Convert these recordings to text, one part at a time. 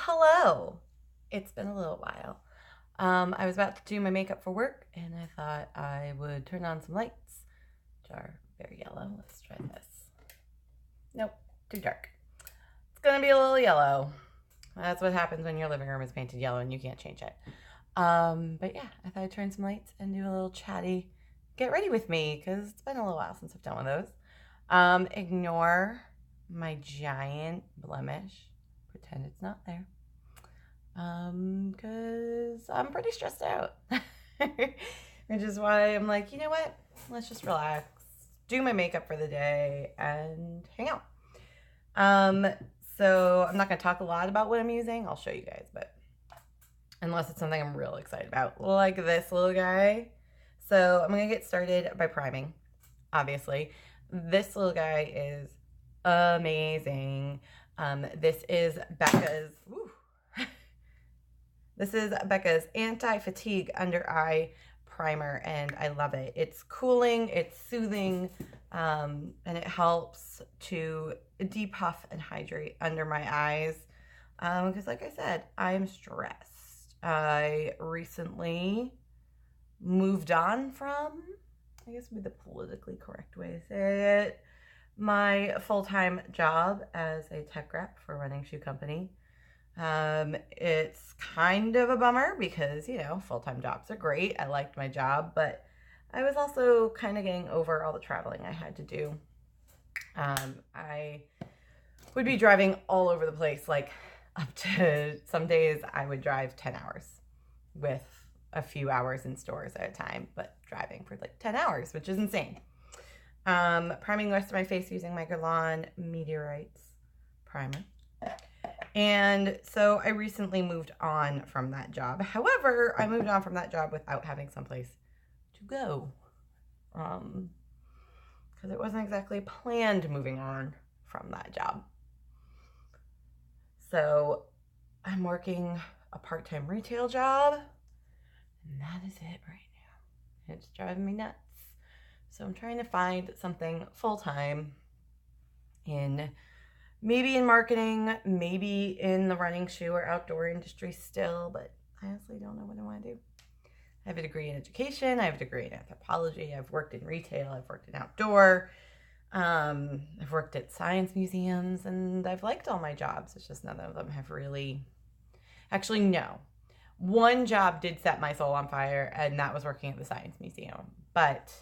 hello. It's been a little while. I was about to do my makeup for work, and I thought I would turn on some lights, which are very yellow. Let's try this. Nope, too dark. It's gonna be a little yellow. That's what happens when your living room is painted yellow and you can't change it. But yeah, I thought I'd turn some lights and do a little chatty get ready with me, because it's been a little while since I've done one of those. Ignore my giant blemish. Pretend it's not there. Because I'm pretty stressed out. Which is why I'm like, you know what? Let's just relax, do my makeup for the day, and hang out. So I'm not going to talk a lot about what I'm using. I'll show you guys, but unless it's something I'm real excited about, like this little guy. So I'm going to get started by priming, obviously. This little guy is amazing. This is Becca's, this is Becca's Anti-Fatigue Under Eye Primer, and I love it. It's cooling, it's soothing, and it helps to depuff and hydrate under my eyes. Because like I said, I'm stressed. I recently moved on from, I guess would be the politically correct way to say it, my full-time job as a tech rep for a running shoe company. It's kind of a bummer because, you know, full-time jobs are great. I liked my job, but I was also kind of getting over all the traveling I had to do. I would be driving all over the place, like up to some days I would drive 10 hours with a few hours in stores at a time, but driving for like 10 hours, which is insane. Priming the rest of my face using my Guerlain Meteorites primer. And so I recently moved on from that job. However, I moved on from that job without having someplace to go. Because it wasn't exactly planned moving on from that job. So I'm working a part-time retail job, and that is it right now. It's driving me nuts. So I'm trying to find something full-time maybe in marketing, maybe in the running shoe or outdoor industry still, but I honestly don't know what I want to do. I have a degree in education. I have a degree in anthropology. I've worked in retail. I've worked in outdoor. I've worked at science museums, and I've liked all my jobs. It's just none of them have really... Actually, no. One job did set my soul on fire, and that was working at the science museum. But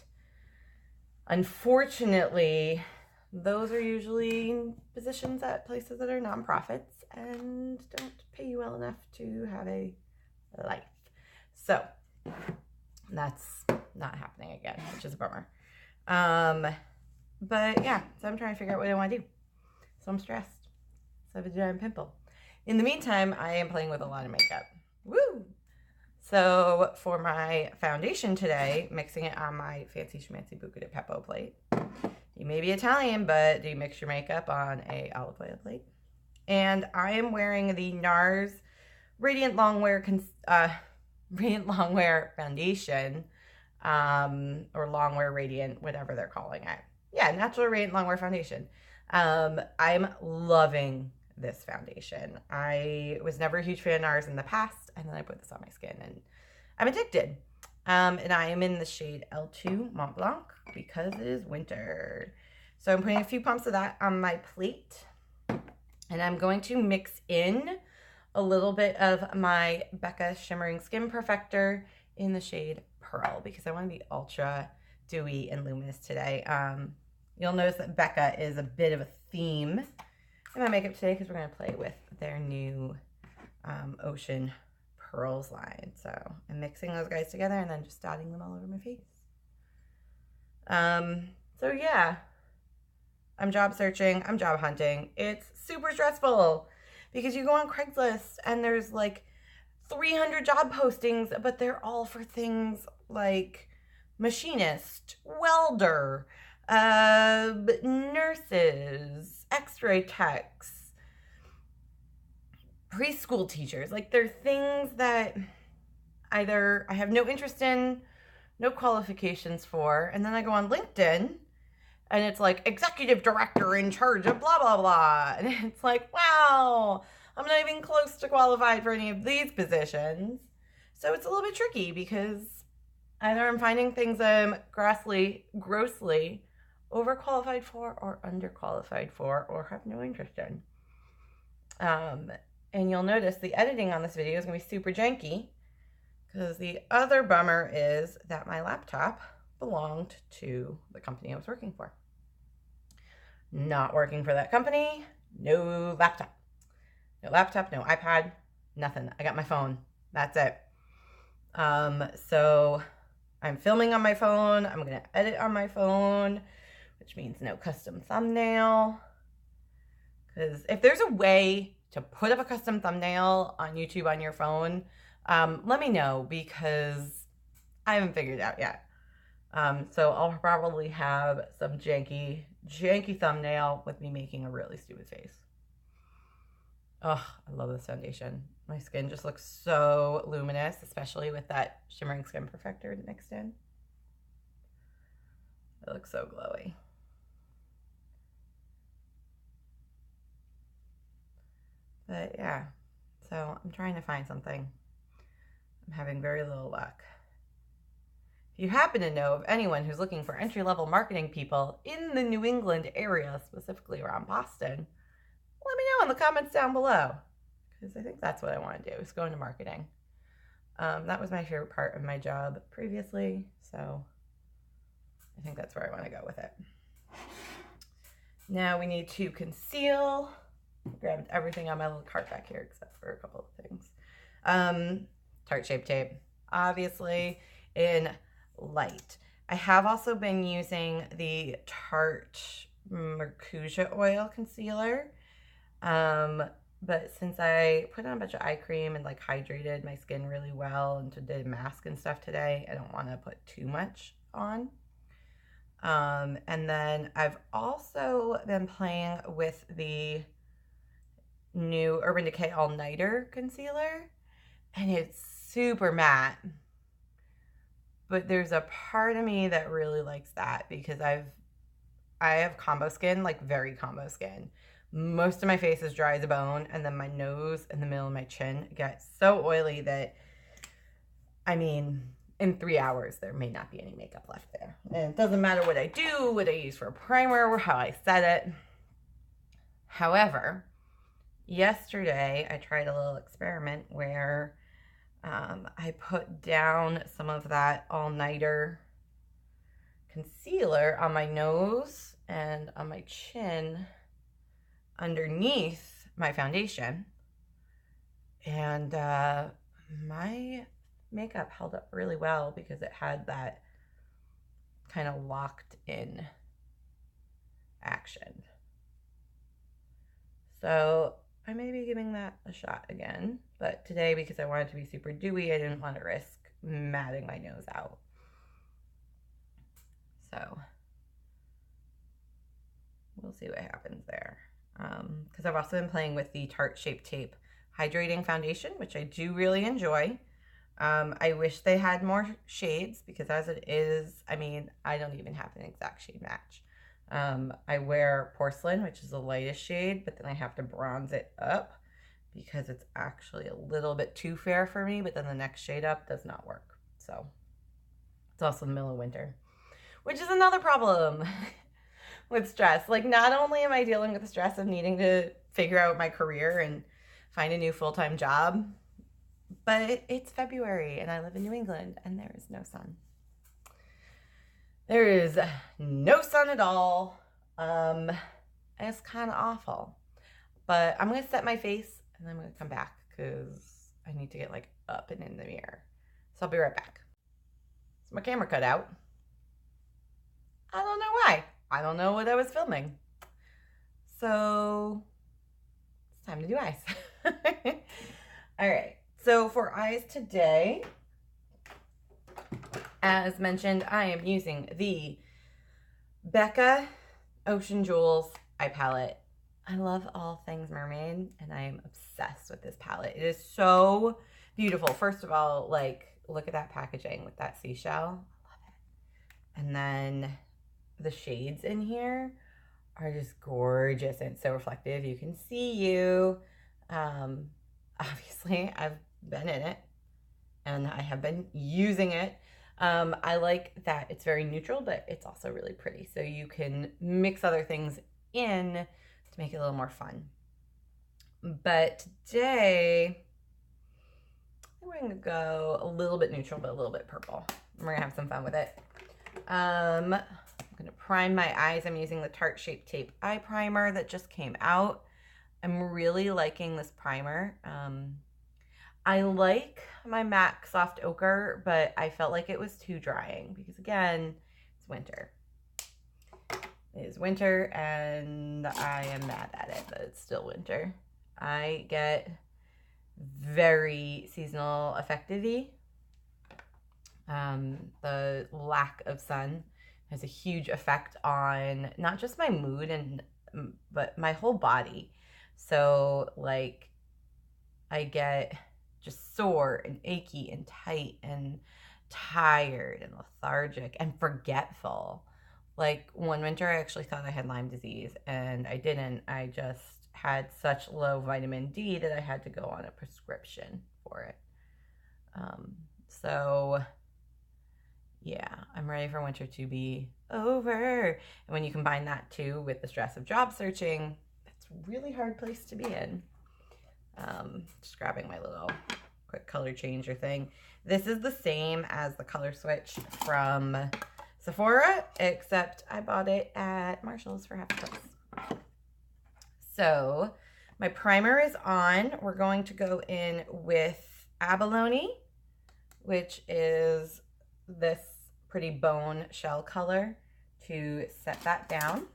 unfortunately, those are usually positions at places that are nonprofits and don't pay you well enough to have a life. So that's not happening again, which is a bummer. But yeah, so I'm trying to figure out what I want to do. So I'm stressed. So I have a giant pimple. In the meantime, I am playing with a lot of makeup. Woo! So for my foundation today, mixing it on my fancy schmancy Buca de Beppo plate. You may be Italian, but do you mix your makeup on a olive oil plate? And I am wearing the NARS Radiant Longwear Foundation, or Longwear Radiant, whatever they're calling it. Yeah, Natural Radiant Longwear Foundation. I'm loving this foundation. I was never a huge fan of NARS in the past, and then I put this on my skin, and I'm addicted. And I am in the shade L2 Mont Blanc because it is winter. So I'm putting a few pumps of that on my plate. And I'm going to mix in a little bit of my Becca Shimmering Skin Perfector in the shade Pearl because I want to be ultra dewy and luminous today. You'll notice that Becca is a bit of a theme in my makeup today because we're going to play with their new Ocean Pearls line. So I'm mixing those guys together and then just dotting them all over my face. So yeah, I'm job searching, I'm job hunting. It's super stressful because you go on Craigslist and there's like 300 job postings, but they're all for things like machinist, welder, nurses, x-ray techs, preschool teachers. Like, they're things that either I have no interest in, no qualifications for, and then I go on LinkedIn and it's like executive director in charge of blah blah blah, and it's like, wow, I'm not even close to qualified for any of these positions. So it's a little bit tricky because either I'm finding things I'm grossly overqualified for or underqualified for or have no interest in. And you'll notice the editing on this video is going to be super janky because the other bummer is that my laptop belonged to the company I was working for. Not working for that company, no laptop. No laptop, no iPad, nothing. I got my phone. That's it. So I'm filming on my phone. I'm going to edit on my phone, which means no custom thumbnail. Because if there's a way to put up a custom thumbnail on YouTube on your phone, let me know because I haven't figured it out yet. So I'll probably have some janky thumbnail with me making a really stupid face. Oh, I love this foundation. My skin just looks so luminous, especially with that shimmering skin perfector mixed in. It looks so glowy. But yeah, so I'm trying to find something. I'm having very little luck. If you happen to know of anyone who's looking for entry-level marketing people in the New England area, specifically around Boston, let me know in the comments down below, because I think that's what I want to do, is go into marketing. That was my favorite part of my job previously, so I think that's where I want to go with it. Now we need to conceal. I grabbed everything on my little cart back here except for a couple of things. Tarte Shape Tape, obviously in light. I have also been using the Tarte Mercousia Oil Concealer. But since I put on a bunch of eye cream and like hydrated my skin really well and did a mask and stuff today, I don't want to put too much on. And then I've also been playing with the new Urban Decay All Nighter Concealer, and it's super matte. But there's a part of me that really likes that because I have combo skin, like very combo skin. Most of my face is dry as a bone, and then my nose and the middle of my chin gets so oily that, I mean, in 3 hours, there may not be any makeup left there. And it doesn't matter what I do, what I use for a primer, or how I set it. However, yesterday, I tried a little experiment where I put down some of that all-nighter concealer on my nose and on my chin underneath my foundation, and my makeup held up really well because it had that kind of locked in action. So I may be giving that a shot again, but today, because I wanted to be super dewy, I didn't want to risk matting my nose out. So we'll see what happens there. Because I've also been playing with the Tarte Shape Tape Hydrating Foundation, which I do really enjoy. I wish they had more shades because as it is, I mean, I don't even have an exact shade match. I wear Porcelain, which is the lightest shade, but then I have to bronze it up because it's actually a little bit too fair for me, but then the next shade up does not work. So it's also the middle of winter, which is another problem. With stress. Like, not only am I dealing with the stress of needing to figure out my career and find a new full-time job, but it's February and I live in New England and there is no sun. There is no sun at all. And it's kind of awful. But I'm going to set my face and then I'm going to come back because I need to get like up and in the mirror. So I'll be right back. So my camera cut out. I don't know why. I don't know what I was filming. So it's time to do eyes. All right. So for eyes today, as mentioned, I am using the Becca Ocean Jewels eye palette. I love all things mermaid and I am obsessed with this palette. It is so beautiful. First of all, like, look at that packaging with that seashell. I love it. And then the shades in here are just gorgeous and so reflective. You can see you. Obviously, I've been in it and I have been using it. I like that it's very neutral, but it's also really pretty. So you can mix other things in to make it a little more fun. But today, we're going to go a little bit neutral, but a little bit purple. We're going to have some fun with it. I'm going to prime my eyes. I'm using the Tarte Shape Tape Eye Primer that just came out. I'm really liking this primer. I like my MAC Soft Ochre, but I felt like it was too drying because, again, it's winter. It is winter, and I am mad at it, but it's still winter. I get very seasonal affectivity. The lack of sun has a huge effect on not just my mood but my whole body. So like I get just sore and achy and tight and tired and lethargic and forgetful. Like one winter I actually thought I had Lyme disease and I didn't. I just had such low vitamin D that I had to go on a prescription for it. So yeah, I'm ready for winter to be over. And when you combine that too with the stress of job searching, it's a really hard place to be in. Just grabbing my little quick color changer thing. This is the same as the color switch from Sephora, except I bought it at Marshall's for half the price. So my primer is on. We're going to go in with Abalone, which is this pretty bone shell color, to set that down.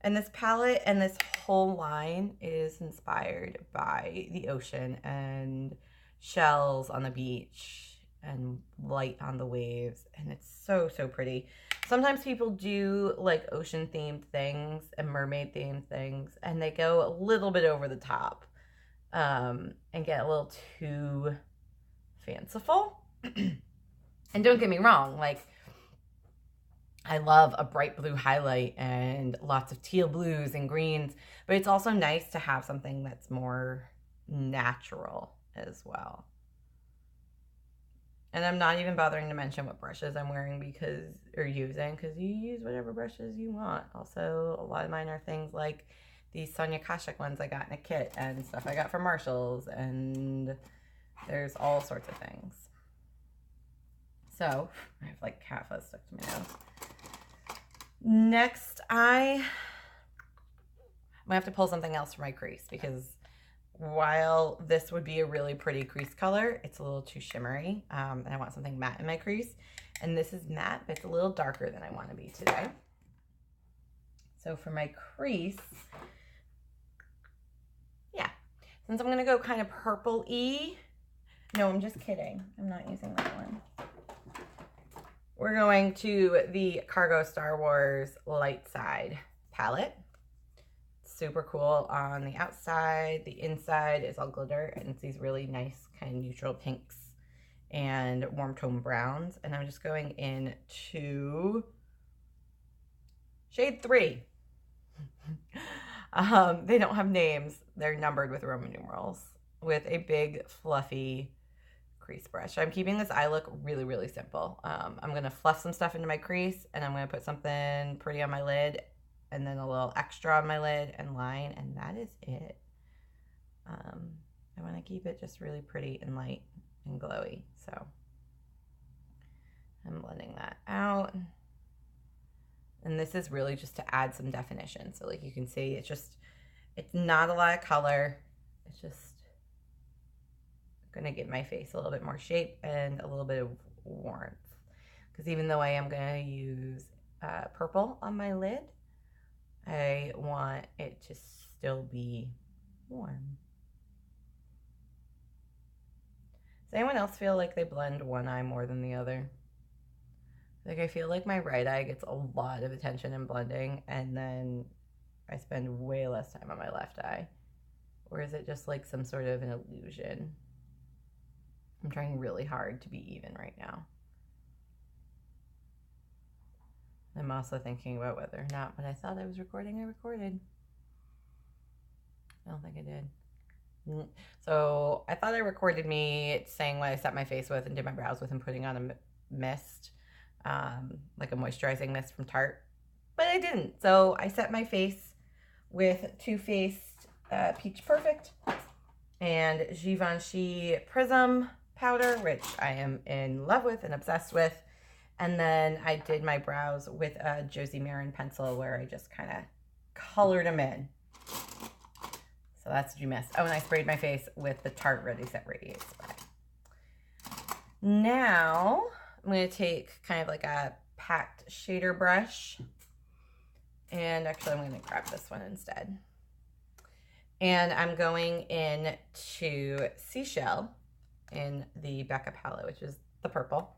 And this palette and this whole line is inspired by the ocean and shells on the beach and light on the waves. And it's so, so pretty. Sometimes people do like ocean themed things and mermaid themed things, and they go a little bit over the top and get a little too fanciful. And don't get me wrong, like I love a bright blue highlight and lots of teal blues and greens, but it's also nice to have something that's more natural as well. And I'm not even bothering to mention what brushes I'm wearing because you use whatever brushes you want. Also, a lot of mine are things like these Sonia Kashuk ones I got in a kit and stuff I got from Marshall's, and there's all sorts of things. So I have like cat fuzz stuck to my nose. Next, I'm gonna have to pull something else for my crease because while this would be a really pretty crease color, it's a little too shimmery, and I want something matte in my crease. And this is matte, but it's a little darker than I want to be today. So for my crease, yeah, since I'm gonna go kind of purple-y, no, I'm just kidding. I'm not using that one. We're going to the Cargo Star Wars Light Side palette. Super cool on the outside. The inside is all glitter, and it's these really nice kind of neutral pinks and warm tone browns. And I'm just going into shade 3. They don't have names. They're numbered with Roman numerals with a big fluffy crease brush. I'm keeping this eye look really, really simple. I'm going to fluff some stuff into my crease, and I'm going to put something pretty on my lid, and then a little extra on my lid and line, and that is it. I want to keep it just really pretty and light and glowy, so I'm blending that out. And this is really just to add some definition. So like you can see, it's not a lot of color. It's just going to give my face a little bit more shape and a little bit of warmth. Because even though I am going to use purple on my lid, I want it to still be warm. Does anyone else feel like they blend one eye more than the other? Like I feel like my right eye gets a lot of attention in blending, and then I spend way less time on my left eye. Or is it just like some sort of an illusion? I'm trying really hard to be even right now. I'm also thinking about whether or not when I thought I was recording, I recorded. I don't think I did. So I thought I recorded me saying what I set my face with and did my brows with and putting on a mist, like a moisturizing mist from Tarte, but I didn't. So I set my face with Too Faced Peach Perfect and Givenchy Prism powder, which I am in love with and obsessed with. And then I did my brows with a Josie Maran pencil where I just kind of colored them in. So that's what you missed. Oh, and I sprayed my face with the Tarte Ready Set Radiate Spray. Now, I'm going to take kind of like a packed shader brush. And actually, I'm going to grab this one instead. And I'm going in to Seashell in the Becca palette, which is the purple.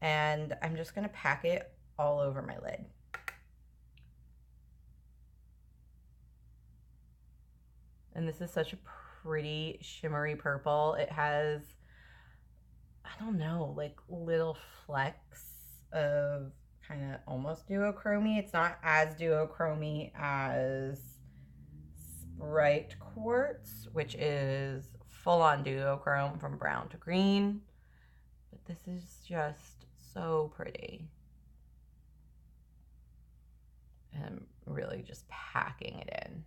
And I'm just going to pack it all over my lid. And this is such a pretty shimmery purple. It has, I don't know, like little flecks of kind of almost duochrome-y. It's not as duochrome-y as Sprite Quartz, which is full-on duochrome from brown to green. But this is just so pretty. And I'm really just packing it in.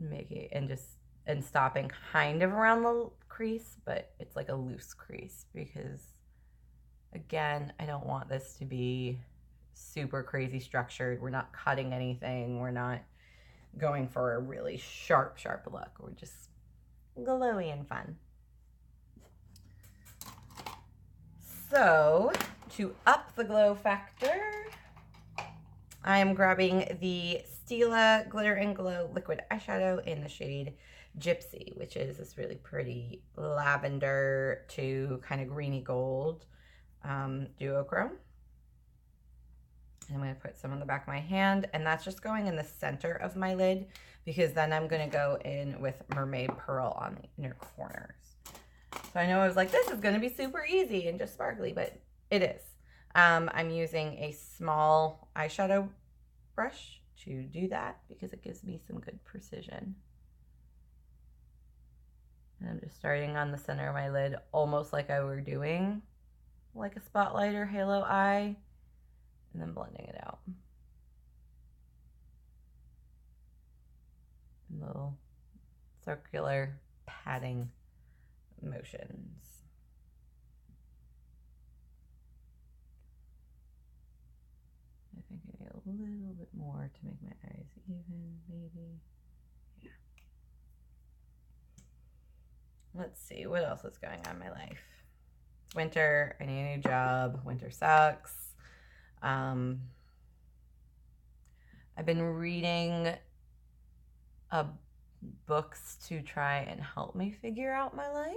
Making it and stopping kind of around the crease, but it's like a loose crease because, again, I don't want this to be super crazy structured. We're not cutting anything. We're not going for a really sharp look. We're just glowy and fun. So, to up the glow factor, I am grabbing the Stila Glitter and Glow Liquid Eyeshadow in the shade Gypsy, which is this really pretty lavender to kind of greeny gold duochrome. And I'm going to put some on the back of my hand, and that's just going in the center of my lid because then I'm going to go in with Mermaid Pearl on the inner corners. So I know I was like, this is going to be super easy and just sparkly, but it is. I'm using a small eyeshadow brush to do that because it gives me some good precision. And I'm just starting on the center of my lid, almost like I were doing like a spotlight or halo eye, and then blending it out. And little circular patting motions. I think I need a little bit more to make my eyes even, maybe. Yeah. Let's see, what else is going on in my life? It's winter, I need a new job, winter sucks. I've been reading books to try and help me figure out my life.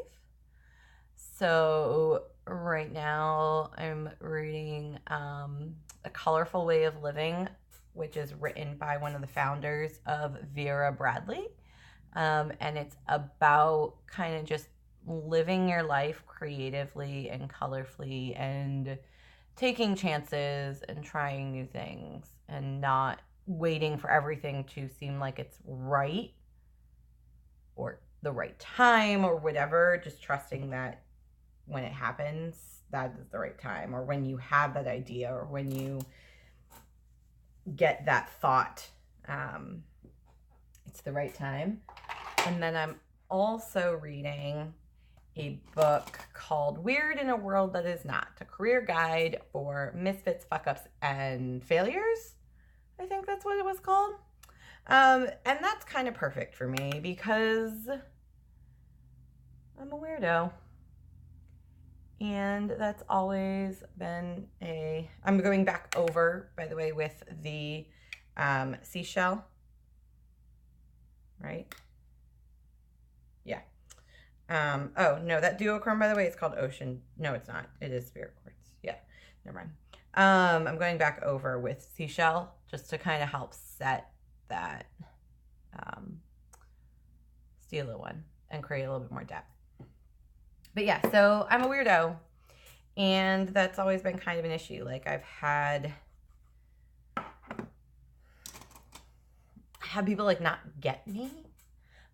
So right now I'm reading A Colorful Way of Living, which is written by one of the founders of Vera Bradley. And it's about kind of just living your life creatively and colorfully and taking chances and trying new things and not waiting for everything to seem like it's right or the right time or whatever, just trusting that when it happens, that is the right time, or when you have that idea, or when you get that thought, it's the right time. And then I'm also reading a book called Weird in a World That Is Not, a career guide for misfits, fuck-ups, and failures. I think that's what it was called. And that's kind of perfect for me because I'm a weirdo. And that's always been I'm going back over, by the way, with the seashell, right? Yeah. Oh, no, that duochrome, by the way, is called Ocean. No, it's not. It is Spirit Quartz. Yeah, never mind. I'm going back over with seashell just to kind of help set that Stila one and create a little bit more depth. But yeah, so I'm a weirdo, and that's always been kind of an issue. Like, I've had have people like not get me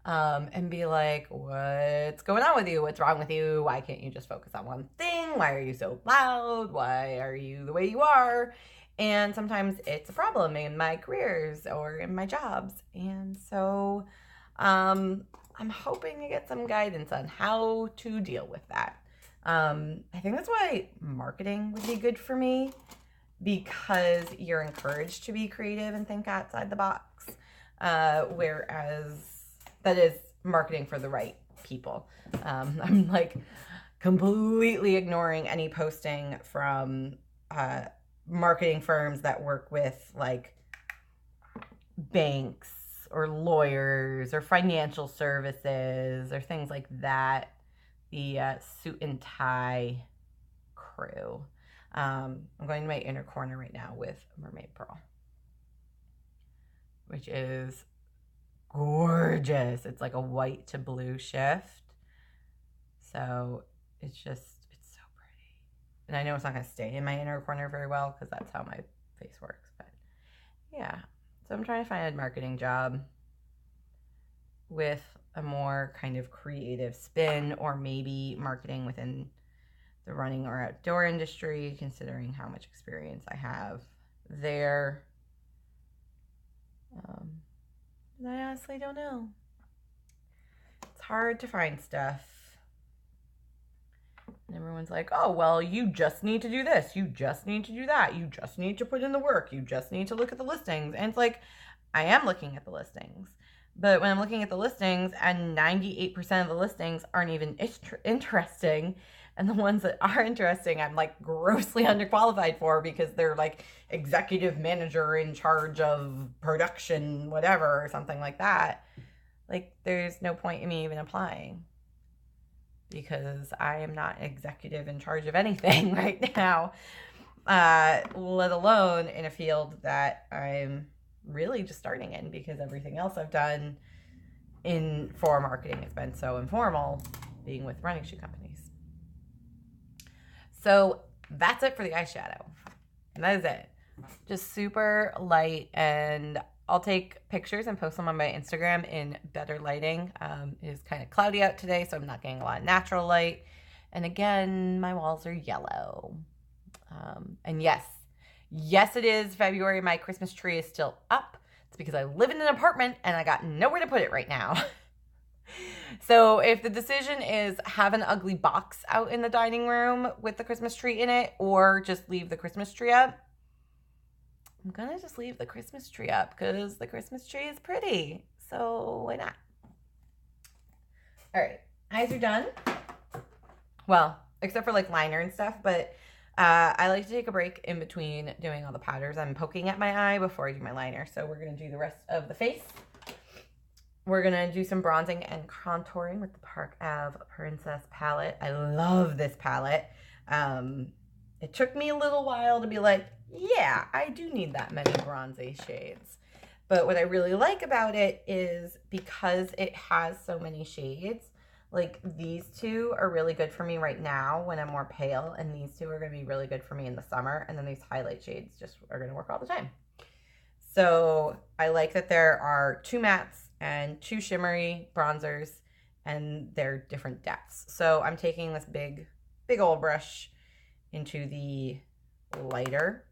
and be like, what's going on with you? What's wrong with you? Why can't you just focus on one thing? Why are you so loud? Why are you the way you are? And sometimes it's a problem in my careers or in my jobs. And so I'm hoping to get some guidance on how to deal with that. I think that's why marketing would be good for me, because you're encouraged to be creative and think outside the box. Whereas that is marketing for the right people. I'm like completely ignoring any posting from marketing firms that work with like banks or lawyers or financial services or things like that. The suit and tie crew. I'm going to my inner corner right now with Mermaid Pearl, which is gorgeous. It's like a white to blue shift. So it's so pretty. And I know it's not going to stay in my inner corner very well because that's how my face works. But yeah. So I'm trying to find a marketing job with a more kind of creative spin, or maybe marketing within the running or outdoor industry, considering how much experience I have there. I honestly don't know. It's hard to find stuff. And everyone's like, oh, well, you just need to do this. You just need to do that. You just need to put in the work. You just need to look at the listings. And it's like, I am looking at the listings. But when I'm looking at the listings and 98% of the listings aren't even interesting, and the ones that are interesting, I'm like grossly underqualified for because they're like executive manager in charge of production, whatever, or something like that. Like, there's no point in me even applying because I am not executive in charge of anything right now, let alone in a field that I'm really just starting in, because everything else I've done for marketing has been so informal, being with running shoe companies. So that's it for the eyeshadow. And that is it. Just super light, and I'll take pictures and post them on my Instagram in better lighting. It is kind of cloudy out today, so I'm not getting a lot of natural light. And again, my walls are yellow. And yes, it is February. My Christmas tree is still up. It's because I live in an apartment and I got nowhere to put it right now. So if the decision is have an ugly box out in the dining room with the Christmas tree in it, or just leave the Christmas tree up, I'm going to just leave the Christmas tree up because the Christmas tree is pretty. So why not? All right. Eyes are done. Well, except for like liner and stuff, but I like to take a break in between doing all the powders. I'm poking at my eye before I do my liner. So we're going to do the rest of the face. We're going to do some bronzing and contouring with the Park Ave Princess palette. I love this palette. It took me a little while to be like, yeah, I do need that many bronzy shades. But what I really like about it is because it has so many shades, like these two are really good for me right now when I'm more pale, and these two are going to be really good for me in the summer. And then these highlight shades just are going to work all the time. So I like that there are 2 mattes and 2 shimmery bronzers, and they're different depths. So I'm taking this big old brush into the lighter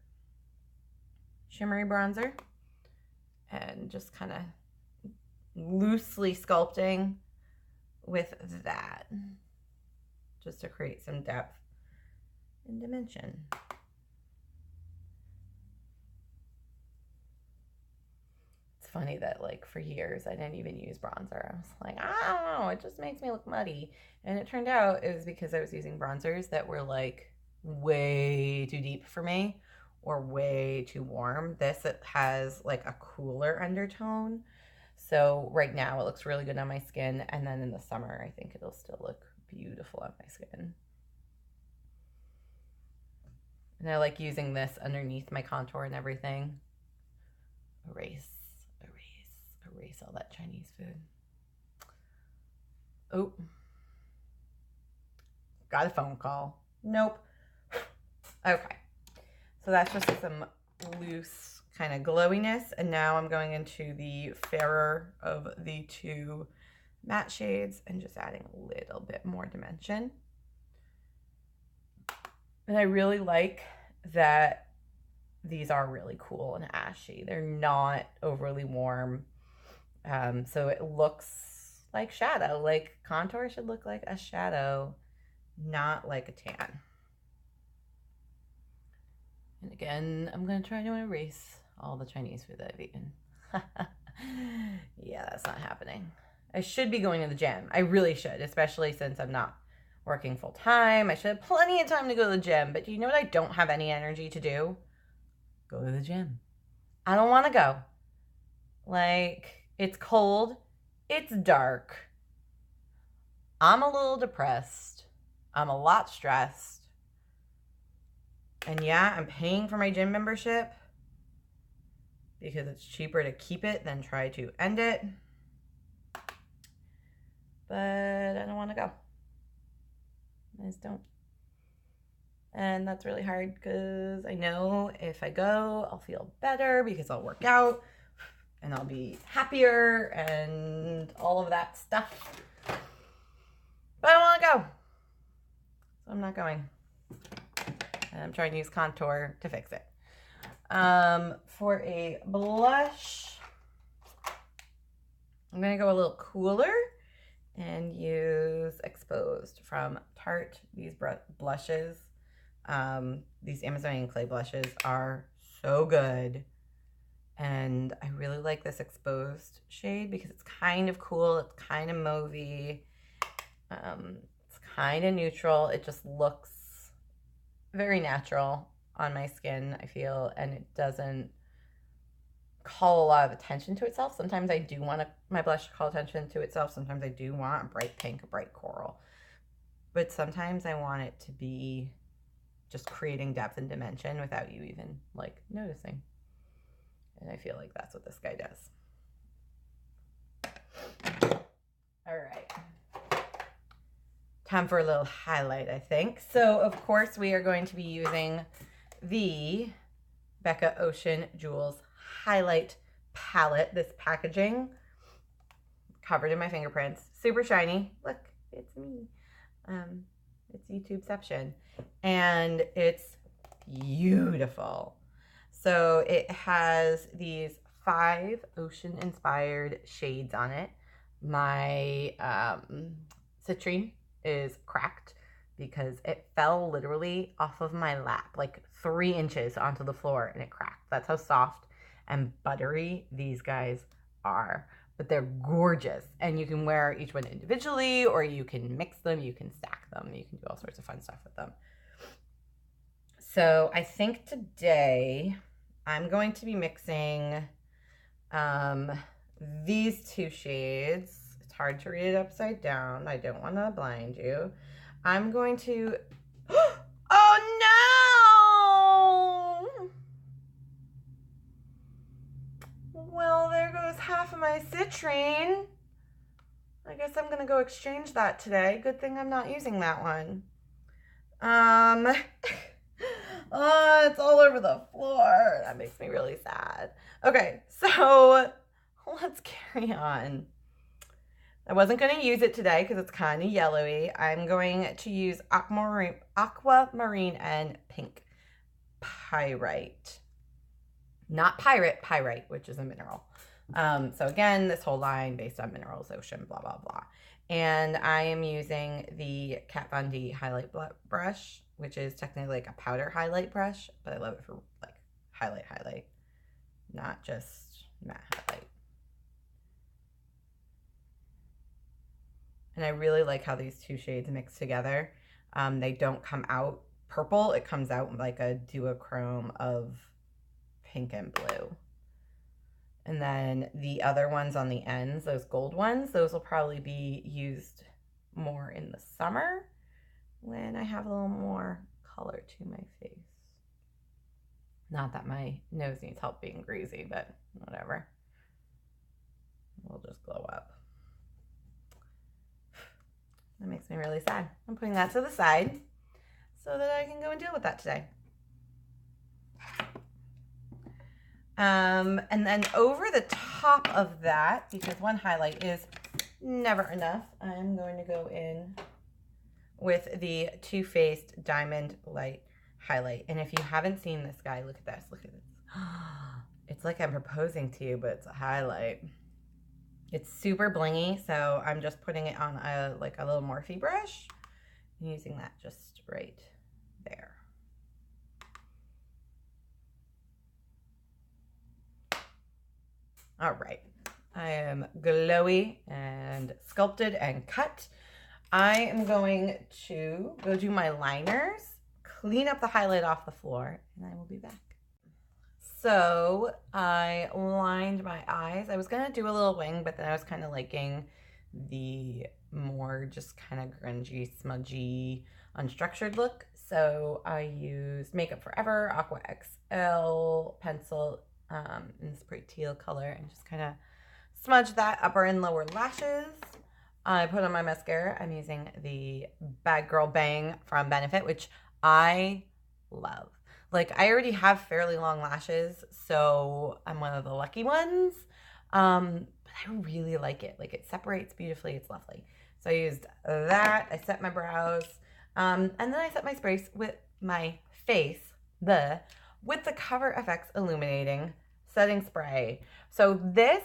shimmery bronzer and just kind of loosely sculpting with that, just to create some depth and dimension. It's funny that like for years I didn't even use bronzer. I was like, I don't know, it just makes me look muddy. And it turned out it was because I was using bronzers that were like way too deep for me or way too warm. This, it has like a cooler undertone. So right now it looks really good on my skin, and then in the summer I think it'll still look beautiful on my skin. And I like using this underneath my contour and everything. Erase all that Chinese food. Oh, got a phone call. Nope. Okay, so that's just some loose kind of glowiness. And now I'm going into the fairer of the two matte shades and just adding a little bit more dimension. And I really like that these are really cool and ashy. They're not overly warm. So it looks like shadow. Like contour should look like a shadow, not like a tan. And again, I'm going to try to erase all the Chinese food that I've eaten. Yeah, that's not happening. I should be going to the gym. I really should, especially since I'm not working full time. I should have plenty of time to go to the gym. But do you know what I don't have any energy to do? Go to the gym. I don't want to go. Like, it's cold. It's dark. I'm a little depressed. I'm a lot stressed. And yeah, I'm paying for my gym membership because it's cheaper to keep it than try to end it. But I don't want to go. I just don't. And that's really hard because I know if I go, I'll feel better because I'll work out and I'll be happier and all of that stuff. But I don't want to go. So I'm not going. And I'm trying to use contour to fix it. For a blush, I'm going to go a little cooler and use Exposed from Tarte. These blushes, these Amazonian clay blushes are so good. And I really like this Exposed shade because it's kind of cool. It's kind of mauvey. It's kind of neutral. It just looks very natural on my skin, I feel, and it doesn't call a lot of attention to itself. Sometimes I do want my blush to call attention to itself. Sometimes I do want a bright pink, a bright coral. But sometimes I want it to be just creating depth and dimension without you even, like, noticing. And I feel like that's what this guy does. All right. Time for a little highlight, I think. So, of course, we are going to be using the Becca Ocean Jewels Highlight Palette. This packaging, covered in my fingerprints. Super shiny. Look, it's me. It's YouTubeception. And it's beautiful. So, it has these 5 ocean-inspired shades on it. My citrine is cracked because it fell literally off of my lap, like 3 inches onto the floor, and it cracked. That's how soft and buttery these guys are. But they're gorgeous, and you can wear each one individually, or you can mix them, you can stack them, you can do all sorts of fun stuff with them. So I think today I'm going to be mixing these 2 shades. It's hard to read it upside down. I don't want to blind you. I'm going to... Oh no! Well, there goes half of my citrine. I guess I'm going to go exchange that today. Good thing I'm not using that one. Oh, it's all over the floor. That makes me really sad. Okay, so let's carry on. I wasn't going to use it today because it's kind of yellowy. I'm going to use aquamarine and pink pyrite. Not pirate, pyrite, which is a mineral. So again, this whole line based on minerals, ocean, blah, blah, blah. And I am using the Kat Von D highlight brush, which is technically like a powder highlight brush, but I love it for like highlight, not just matte highlight. And I really like how these 2 shades mix together. They don't come out purple. It comes out like a duochrome of pink and blue. And then the other ones on the ends, those gold ones, those will probably be used more in the summer when I have a little more color to my face. Not that my nose needs help being greasy, but whatever. We'll just glow up. That makes me really sad. I'm putting that to the side so that I can go and deal with that today. And then over the top of that, because one highlight is never enough, I'm going to go in with the Too Faced Diamond Light highlight. And if you haven't seen this guy, look at this. Look at this. It's like I'm proposing to you, but it's a highlight. It's super blingy, so I'm just putting it on a little Morphe brush and using that just right there. All right, I am glowy and sculpted and cut. I am going to go do my liners, clean up the highlight off the floor, and I will be back. So I lined my eyes. I was going to do a little wing, but then I was kind of liking the more just kind of grungy, smudgy, unstructured look. So I used Makeup Forever Aqua XL pencil in this pretty teal color and just kind of smudge that upper and lower lashes. I put on my mascara. I'm using the Bad Girl Bang from Benefit, which I love. Like, I already have fairly long lashes, so I'm one of the lucky ones. But I really like it. Like, it separates beautifully. It's lovely. So I used that. I set my brows. And then I set my face with my face, with the Cover FX Illuminating Setting Spray. So this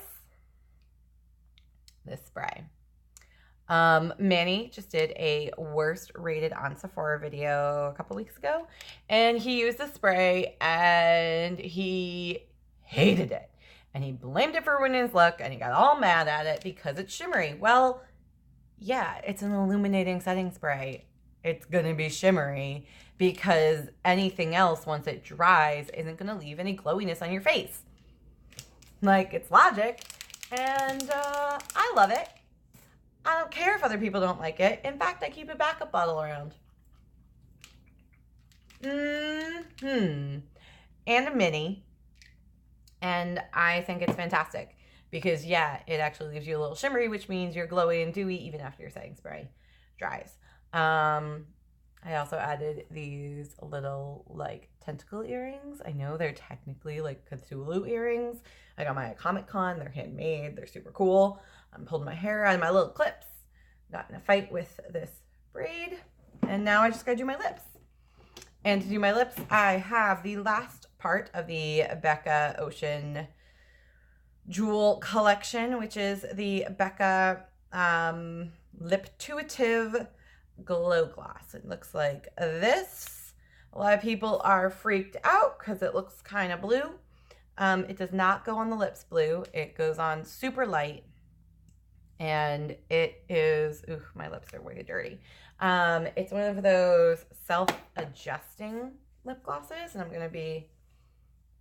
spray. Manny just did a worst rated on Sephora video a couple weeks ago, and he used the spray and he hated it and he blamed it for ruining his look and he got all mad at it because it's shimmery. Well, yeah, it's an illuminating setting spray. It's gonna be shimmery because anything else once it dries isn't gonna leave any glowiness on your face. Like, it's logic, and I love it. I don't care if other people don't like it. In fact, I keep a backup bottle around. And a mini. And I think it's fantastic because, yeah, it actually leaves you a little shimmery, which means you're glowy and dewy even after your setting spray dries. I also added these little, like, tentacle earrings. I know they're technically, like, Cthulhu earrings. I got my at Comic Con. They're handmade. They're super cool. I'm pulling my hair out of my little clips. Got in a fight with this braid. And now I just gotta do my lips. And to do my lips, I have the last part of the Becca Ocean Jewel collection, which is the Becca Liptuitive Glow Gloss. It looks like this. A lot of people are freaked out because it looks kind of blue. It does not go on the lips blue. It goes on super light. And it is, ooh, my lips are way dirty. It's one of those self-adjusting lip glosses. And I'm going to be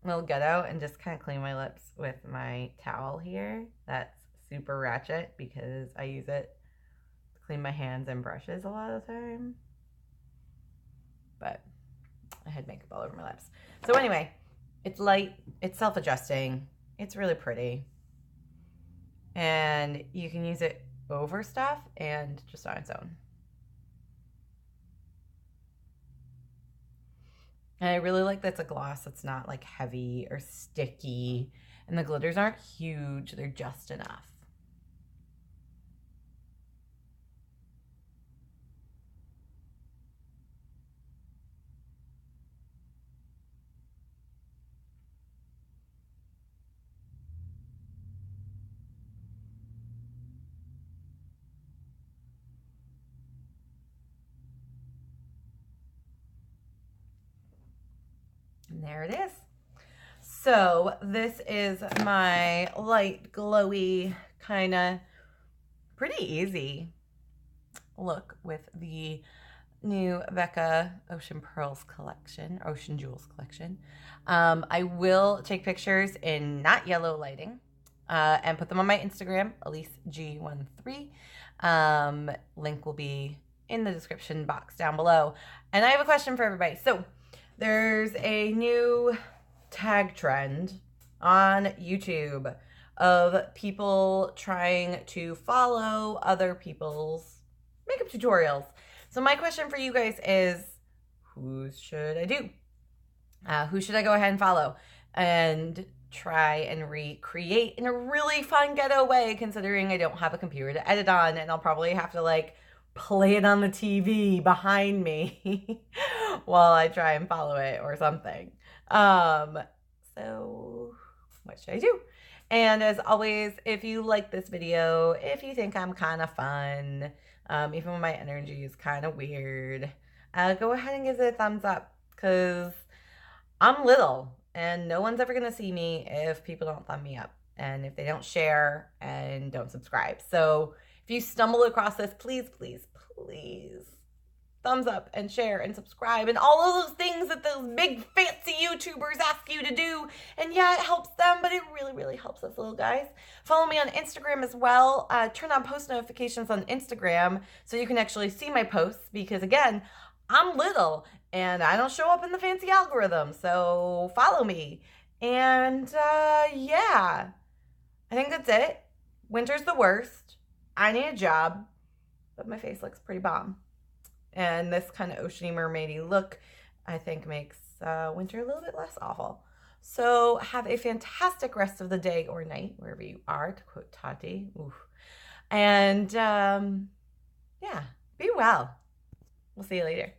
a little ghetto and just kind of clean my lips with my towel here. That's super ratchet because I use it to clean my hands and brushes a lot of the time. But I had makeup all over my lips. So anyway, it's light. It's self-adjusting. It's really pretty. And you can use it over stuff and just on its own. And I really like that it's a gloss that's not like heavy or sticky. And the glitters aren't huge. They're just enough. And there it is. So this is my light, glowy, kind of pretty easy look with the new Becca Ocean Pearls collection, Ocean Jewels collection. I will take pictures in not yellow lighting and put them on my Instagram, EliseG13. Link will be in the description box down below. And I have a question for everybody. So there's a new tag trend on YouTube of people trying to follow other people's makeup tutorials. So my question for you guys is, who should I do? Who should I go ahead and follow? And try and recreate in a really fun ghetto way, considering I don't have a computer to edit on, and I'll probably have to like play it on the TV behind me while I try and follow it or something. Um, so what should I do? And as always, if you like this video, if you think I'm kind of fun, even when my energy is kind of weird, go ahead and give it a thumbs up, because I'm little and no one's ever going to see me if people don't thumb me up and if they don't share and don't subscribe. So if you stumble across this, please, please, please thumbs up and share and subscribe and all of those things that those big fancy YouTubers ask you to do. And yeah, it helps them, but it really, really helps us little guys. Follow me on Instagram as well. Turn on post notifications on Instagram so you can actually see my posts, because again, I'm little and I don't show up in the fancy algorithm, so follow me. And yeah, I think that's it. Winter's the worst. I need a job, but my face looks pretty bomb. And this kind of oceany mermaidy look, I think, makes winter a little bit less awful. So have a fantastic rest of the day or night, wherever you are, to quote Chatty. Oof. And yeah, be well. We'll see you later.